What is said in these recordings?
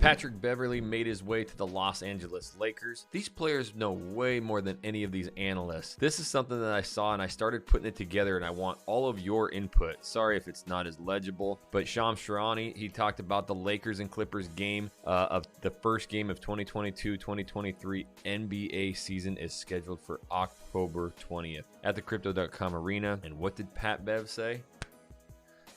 Patrick Beverly made his way to the Los Angeles Lakers. These players know way more than any of these analysts. This is something that I saw and I started putting it together, and I want all of your input. Sorry if it's not as legible, but Shams Charania, he talked about the Lakers and Clippers game of the first game of 2022-2023 NBA season is scheduled for October 20th at the Crypto.com arena. And what did Pat Bev say?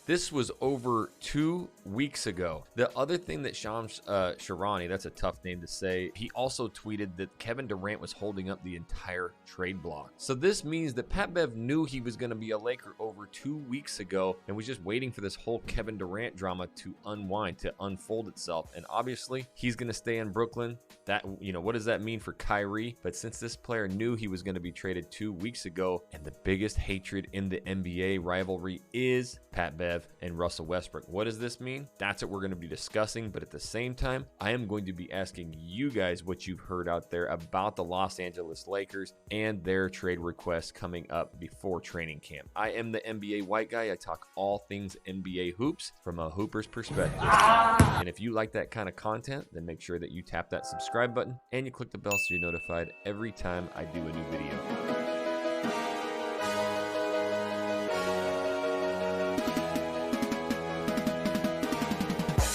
This was over 2 weeks ago. The other thing that Shams Charania, that's a tough name to say, he also tweeted that Kevin Durant was holding up the entire trade block. So this means that Pat Bev knew he was going to be a Laker over 2 weeks ago and was just waiting for this whole Kevin Durant drama to unwind, to unfold itself. And obviously, he's going to stay in Brooklyn. That, what does that mean for Kyrie? But since this player knew he was going to be traded 2 weeks ago, and the biggest hatred in the NBA rivalry is Pat Bev and Russell Westbrook. What does this mean? That's what we're going to be discussing, but at the same time, I am going to be asking you guys what you've heard out there about the Los Angeles Lakers and their trade requests coming up before training camp. I am the NBA white guy. I talk all things NBA hoops from a hooper's perspective. And if you like that kind of content, then make sure that you tap that subscribe button and you click the bell so you're notified every time I do a new video.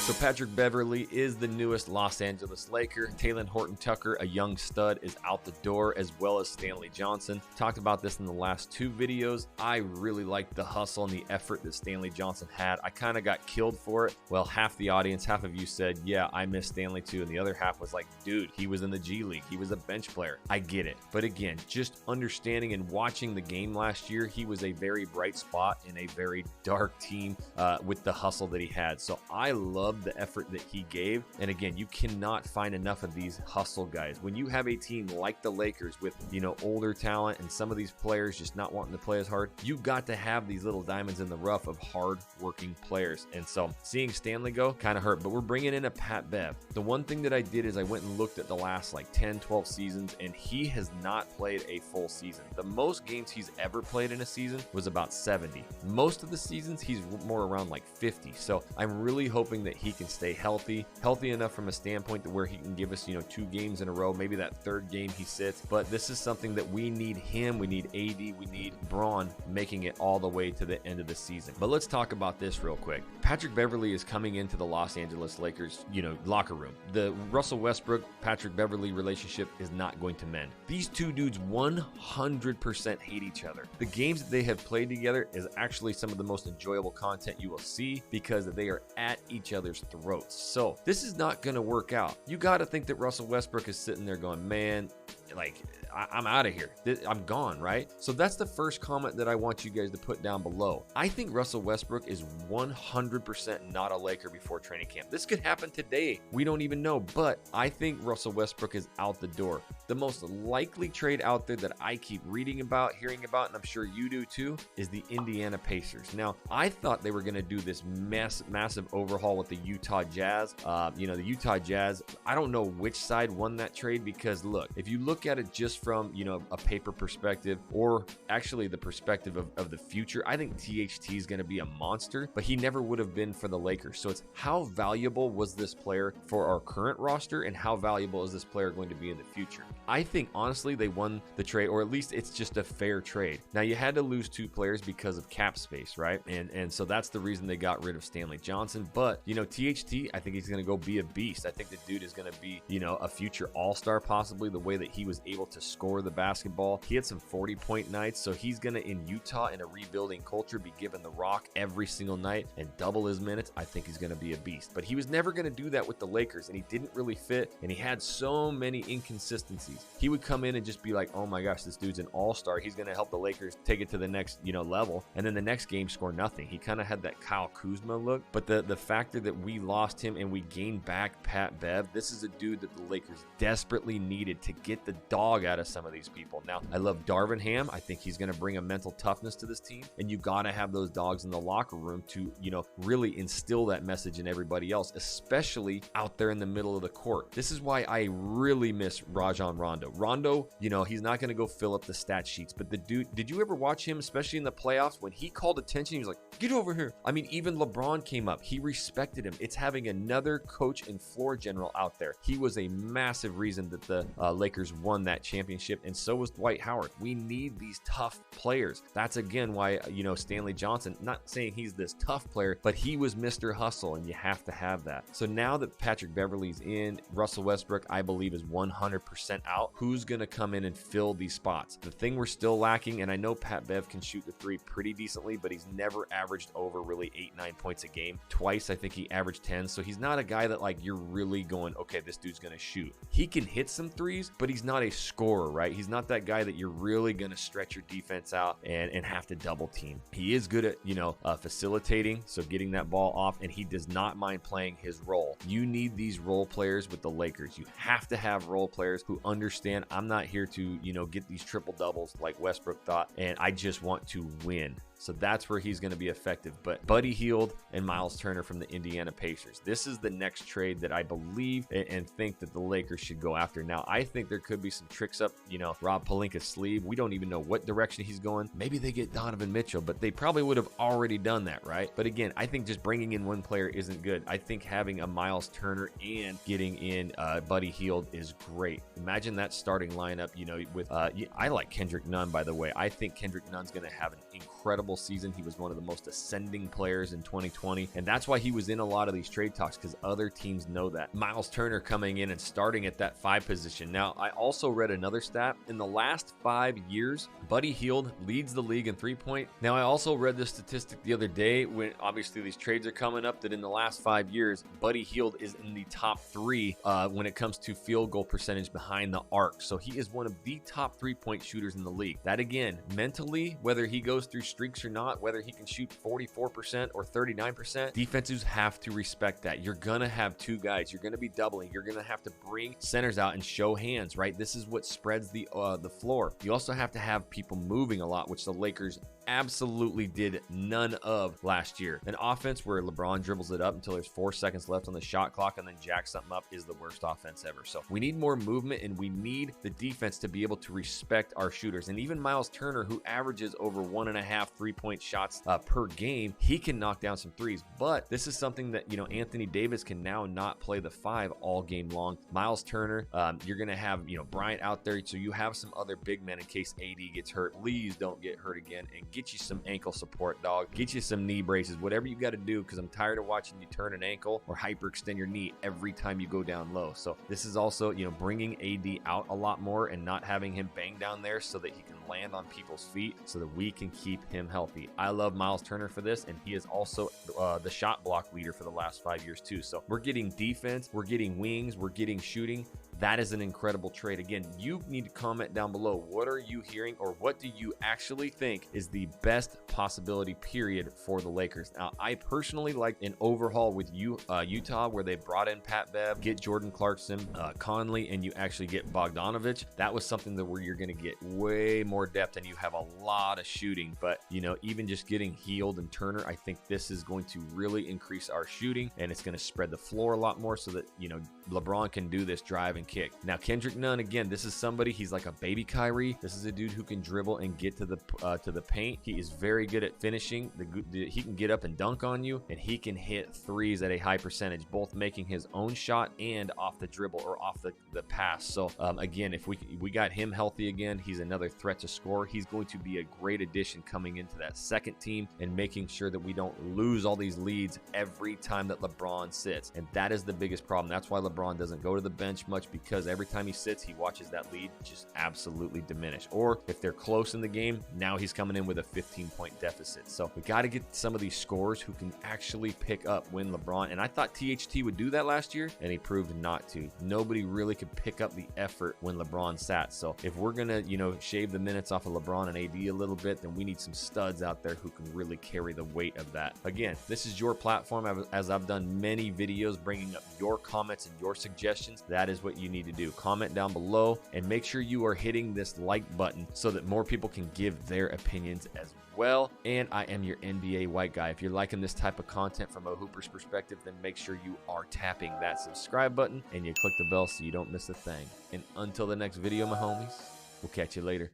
So Patrick Beverly is the newest Los Angeles Laker. Talen Horton-Tucker, a young stud, is out the door, as well as Stanley Johnson. Talked about this in the last 2 videos. I really liked the hustle and the effort that Stanley Johnson had. I kind of got killed for it. Well, half the audience, half of you said, yeah, I miss Stanley too. And the other half was like, dude, he was in the G League. He was a bench player. I get it. But again, just understanding and watching the game last year, he was a very bright spot in a very dark team with the hustle that he had. So I love the effort that he gave. And again, you cannot find enough of these hustle guys. When you have a team like the Lakers with, older talent and some of these players just not wanting to play as hard, you got to have these little diamonds in the rough of hard working players. And so seeing Stanley go kind of hurt, but we're bringing in a Pat Bev. The one thing that I did is I went and looked at the last 10, 12 seasons, and he has not played a full season. The most games he's ever played in a season was about 70. Most of the seasons he's more around 50. So I'm really hoping that he can stay healthy enough from a standpoint to where he can give us 2 games in a row, maybe that 3rd game he sits. But this is something that we need him, we need AD, we need Braun making it all the way to the end of the season. But let's talk about this real quick. Patrick Beverly is coming into the Los Angeles Lakers locker room. The Russell Westbrook Patrick Beverly relationship is not going to mend. These two dudes 100% hate each other. The games that they have played together is actually some of the most enjoyable content you will see because they are at each other's throats. So this is not going to work out. You got to think that Russell Westbrook is sitting there going, man, I'm out of here. I'm gone, right? So that's the first comment that I want you guys to put down below. I think Russell Westbrook is 100% not a Laker before training camp. This could happen today. We don't even know, but I think Russell Westbrook is out the door. The most likely trade out there that I keep reading about, hearing about, and I'm sure you do too, is the Indiana Pacers. Now, I thought they were going to do this massive overhaul with the Utah Jazz. The Utah Jazz, I don't know which side won that trade because look, if you look at it just from, a paper perspective or actually the perspective of the future, I think THT is going to be a monster, but he never would have been for the Lakers. So it's how valuable was this player for our current roster and how valuable is this player going to be in the future? I think honestly they won the trade, or at least it's just a fair trade. Now you had to lose 2 players because of cap space, right? And so that's the reason they got rid of Stanley Johnson. But THT, I think he's going to go be a beast. I think the dude is going to be a future all-star, possibly the way that he was able to score the basketball. He had some 40-point nights, so he's going to, in Utah, in a rebuilding culture, be given the rock every single night and double his minutes. I think he's going to be a beast. But he was never going to do that with the Lakers, and he didn't really fit, and he had so many inconsistencies. He would come in and just be like, oh my gosh, this dude's an all-star. He's going to help the Lakers take it to the next, level, and then the next game score nothing. He kind of had that Kyle Kuzma look, but the factor that we lost him and we gained back Pat Bev, this is a dude that the Lakers desperately needed to get the dog out out of some of these people. Now, I love Darvin Ham. I think he's going to bring a mental toughness to this team, and you got to have those dogs in the locker room to, really instill that message in everybody else, especially out there in the middle of the court. This is why I really miss Rajon Rondo. Rondo, he's not going to go fill up the stat sheets, but the dude, did you ever watch him, especially in the playoffs, when he called attention, he was like, get over here. I mean, even LeBron came up. He respected him. It's having another coach and floor general out there. He was a massive reason that the Lakers won that championship, and so was Dwight Howard. We need these tough players. That's again why, Stanley Johnson, not saying he's this tough player, but he was Mr. Hustle, and you have to have that. So now that Patrick Beverly's in, Russell Westbrook, I believe, is 100% out. Who's going to come in and fill these spots? The thing we're still lacking, and I know Pat Bev can shoot the three pretty decently, but he's never averaged over really 8-9 points a game. Twice, I think he averaged 10. So he's not a guy that like you're really going, okay, this dude's going to shoot. He can hit some threes, but he's not a scorer, right? He's not that guy that you're really going to stretch your defense out and have to double team. He is good at, facilitating, so getting that ball off, and he does not mind playing his role. You need these role players with the Lakers. You have to have role players who understand I'm not here to, get these triple doubles like Westbrook thought, and I just want to win. So that's where he's going to be effective. But Buddy Hield and Miles Turner from the Indiana Pacers. This is the next trade that I believe and think that the Lakers should go after. Now, I think there could be some tricks up, Rob Pelinka's sleeve. We don't even know what direction he's going. Maybe they get Donovan Mitchell, but they probably would have already done that, right? But again, I think just bringing in one player isn't good. I think having a Miles Turner and getting in Buddy Hield is great. Imagine that starting lineup, with I like Kendrick Nunn, by the way. I think Kendrick Nunn's going to have an incredible season. He was one of the most ascending players in 2020, and that's why he was in a lot of these trade talks, because other teams know that. Miles Turner coming in and starting at that 5 position. Now, I also read another stat. In the last 5 years, Buddy Hield leads the league in 3-point. Now, I also read this statistic the other day when obviously these trades are coming up, that in the last 5 years, Buddy Hield is in the top 3 when it comes to field goal percentage behind the arc. So he is one of the top 3-point shooters in the league. That again, mentally, whether he goes through streaks or not, whether he can shoot 44% or 39%, defenses have to respect that. You're going to have 2 guys. You're going to be doubling. You're going to have to bring centers out and show hands, right? This is what spreads the floor. You also have to have people moving a lot, which the Lakers absolutely did none of last year. An offense where LeBron dribbles it up until there's 4 seconds left on the shot clock and then jacks something up is the worst offense ever. So we need more movement, and we need the defense to be able to respect our shooters. And even Miles Turner, who averages over 1.5 3-point shots per game, he can knock down some threes. But this is something that, Anthony Davis can now not play the 5 all game long. Miles Turner, you're going to have, Bryant out there. So you have some other big men in case AD gets hurt. Please don't get hurt again, and get you some ankle support, dog. Get you some knee braces, whatever you got to do, because I'm tired of watching you turn an ankle or hyperextend your knee every time you go down low. So this is also, bringing AD out a lot more and not having him bang down there so that he can land on people's feet so that we can keep him healthy. I love Miles Turner for this, and he is also the shot block leader for the last 5 years too. So we're getting defense, we're getting wings, we're getting shooting. That is an incredible trade. Again, you need to comment down below. What are you hearing, or what do you actually think is the best possibility period for the Lakers? Now, I personally like an overhaul with Utah, where they brought in Pat Bev, get Jordan Clarkson, Conley, and you actually get Bogdanovich. That was something that where you're going to get way more depth and you have a lot of shooting. But, even just getting Hield and Turner, I think this is going to really increase our shooting, and it's going to spread the floor a lot more so that, LeBron can do this drive and kick. Now, Kendrick Nunn, again, this is somebody, he's like a baby Kyrie. This is a dude who can dribble and get to the paint. He is very good at finishing. He can get up and dunk on you, and he can hit threes at a high percentage, both making his own shot and off the dribble or off the pass. So again, if we got him healthy again, he's another threat to score. He's going to be a great addition coming into that second team and making sure that we don't lose all these leads every time that LeBron sits. And that is the biggest problem. That's why LeBron doesn't go to the bench much, because every time he sits, he watches that lead just absolutely diminish. Or if they're close in the game, now he's coming in with a 15-point deficit. So we got to get some of these scorers who can actually pick up when LeBron, and I thought THT would do that last year, and he proved not to. Nobody really could pick up the effort when LeBron sat. So if we're going to, shave the minutes off of LeBron and AD a little bit, then we need some studs out there who can really carry the weight of that. Again, this is your platform, as I've done many videos bringing up your comments and your suggestions. That is what you you need to do. Comment down below and make sure you are hitting this like button so that more people can give their opinions as well. And I am your NBA white guy. If you're liking this type of content from a hooper's perspective, then make sure you are tapping that subscribe button and you click the bell so you don't miss a thing. And until the next video, my homies, we'll catch you later.